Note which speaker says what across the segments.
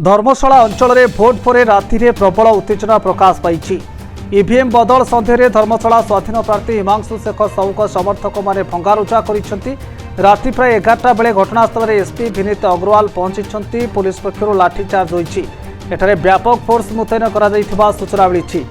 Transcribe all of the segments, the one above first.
Speaker 1: धर्मशाला अंचल में भोट पर राति प्रबल उत्तेजना प्रकाश पाई। ईवीएम बदल सन्देह धर्मशाला स्वाधीन प्रार्थी हिमांशु शेखर साहूक समर्थक मैंने भंगारुजा कर राति प्राय 11टा बेले घटनास्थल में एसपी विनीत अग्रवाल पहुंची। पुलिस पक्षर लाठीचार्ज होती व्यापक फोर्स मुतयन कर सूचना मिली।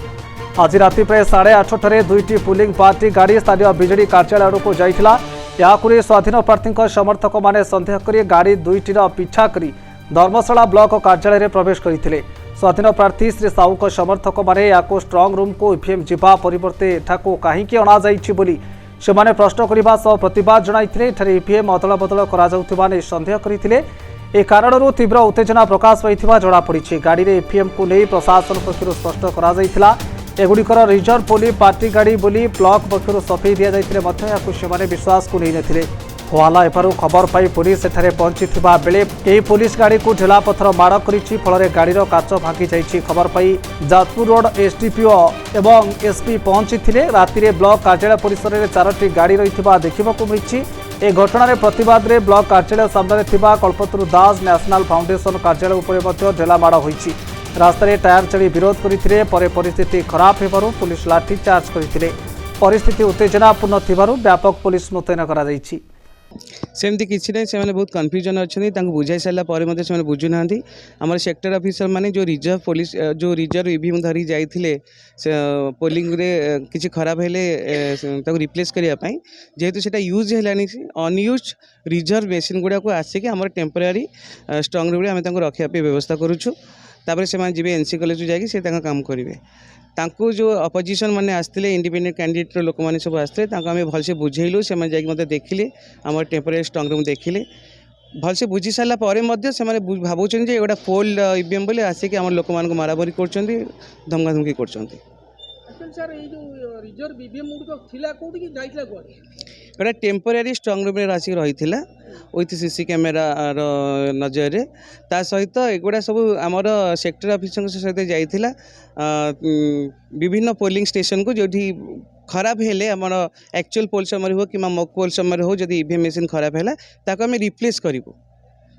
Speaker 1: आज राति प्राय 8:30 दुईटी पुलिंग पार्टी गाड़ी स्थानीय विजेडी कार्यालय को जाइथिला। याकुरी स्वाधीन प्रार्थी समर्थक मैंने सन्देह कर गाड़ी दुईटीर पिछा करी धर्मशाला ब्लॉक कार्यालय में प्रवेश करते। स्वाधीन प्रार्थी श्री साहू समर्थक मैंने या स्ट्रंग रूम को ईवीएम जीवा परिवर्ते एठाको कहीं अणाई से माने प्रश्न करने सह प्रतिवाद जनाइथिले। ईवीएम अदल बदल कर सन्देह करते। ए कारणरू तीव्र उत्तेजना प्रकाश पाई जमापड़ी। गाड़ी में ईवीएम को नहीं प्रशासन पक्षर स्पष्ट कर एगुड़िकर रिजर्व पोलिंग पार्टी गाड़ी बोली ब्लॉक पक्षर सफेई दि जाते विश्वास को नहीं नथिले। हवाला एपारू खबर पाई पुलिस एठारे पहुंची बेले कई पुलिस गाड़ी को ढेला पथर माड़ कर फल गाड़ीर काच भांगी जाइछि। खबर पाई जाजपुर रोड एसडीपीओ एवं एसपी पहुंची राति ब्लॉक कार्यालय परिसर में 4टी गाड़ी रही देखा मिली। ए घटना प्रतिवाद में ब्लॉक कार्यालय सामने कल्पतरु दास नेशनल फाउंडेशन कार्यालय उपर ढेला माड़ होइछि। रास्तार टायर चढ़ी विरोध करते परिस्थिति खराब होबारु पुलिस लाठीचार्ज करते। परिस्थिति उत्तेजनापूर्ण थिबारु व्यापक पुलिस मुतयन करा जाइछि।
Speaker 2: सेमती किसी ना से बहुत कन्फ्यूजन अच्छा बुझाई सारा पर बुझुना आम सेक्टर ऑफिसर माने जो रिजर्व पुलिस जो रिजर्व ईवीएम धरी जाइए पोलिंग रे किसी खराब हेले रिप्लेस करने जेहेतु से यूज है अनयूज रिजर्व मेसीन गुड़ा को आसिक आम टेम्पोरारी स्ट्रंग रूम में रखापी व्यवस्था करुचु। तापर से जी एनसी कॉलेज जाकि से काम करेंगे। तांको जो अपोजिशन माने आसते इंडिपेंडेंट कैंडिडेट लोक मैंने सब आसते आम भलसे बुझेलु से मतलब देखिले आम टेम्पोरारी स्ट्रंग रूम देखिले भलसे बुझी सारापर से भावुं जे गोटा पोल ईवीएम बोले आसिक आम लोक मान मारामारी कर धमका धमकी कर गोटा टेम्पोरारी स्ट्रंग रूम आसिक रही विथ सीसी कैमेरा नजर ता सहित एगुड़ा सब आमर सेक्टर ऑफिसर सहित जाइथिला विभिन्न पोलिंग स्टेशन को जो खराब हेले आमर एक्चुअल पोल समय हो कि मक पोल समय हो जदि ईवीएम मशीन खराब है ताको आम रिप्लेस करूँ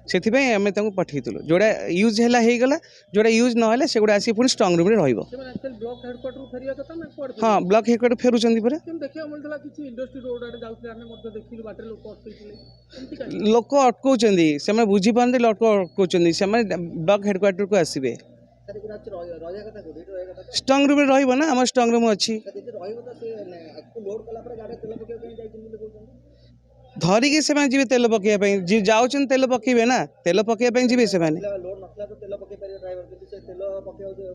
Speaker 2: से आम पठेलु जोड़ा यूज है जोड़ा यूज ना से गुड़ा आसी पुणी स्ट्रंग रूम रे हाँ ब्लॉक हेडक्वार्टर फेरुचंदी परे लोक अटकाउछंदी से बुझी पारते लोक अटकाउछंदी से ब्लॉक हेडक्वार्टर को आसबे स्ट्रंग रूम रे ना आम स्ट्रंग रूम अच्छी धरिकी से जी तेल पकड़ाई जी जाऊँ तेल पकेबे ना तेल पकड़ाई जी से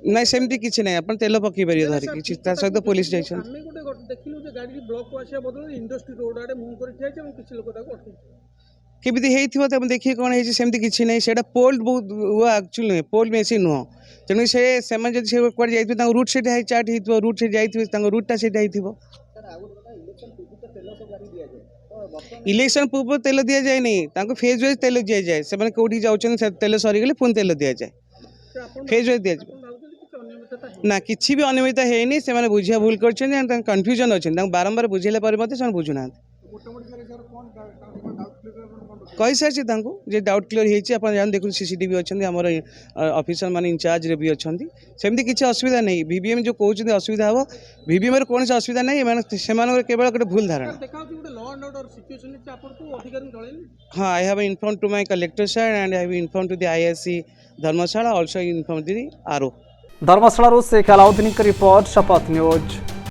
Speaker 2: ना सेमती किसी ना आप तेल पकई पारे धरिकी सहित पुलिस केमी देखिए कौन है सेमती किसी ना से पोल बहुत एक्चुअल नुहे पोल मेसीन नुह तेणु से कड़े जाइए रूट से चार्ट हो रूट से जाइए रूटा से इलेक्शन पूर्व तेल दि जाए नहीं फेज वाइज तेल दि जाए से कौटी जाऊँ तेल सरीगले पुणी तेल दि जाए फेज वाइज दि ना किसी भी अनियमित है से बुझा भूल कर कन्फ्यूजन अच्छे बारंबार बुझेला से बुझुना कही सारी जे डाउट क्लियर होती देखो सीसीटीवी अच्छे आम ऑफिसर मान इंचार्ज रे भी अच्छा सेमती किसी असुविधा नहीं वीवीएम जो कहते असुविधा हम वीवीएम कौन से असुविधा नहीं से केवल गोटे भूल धारणा हाँ I have inform to my collector sir and I have inform to the ISC Dharmasala also inform the RO
Speaker 1: Dharmasala Sheikh Alauddin की रिपोर्ट शपथ न्यूज।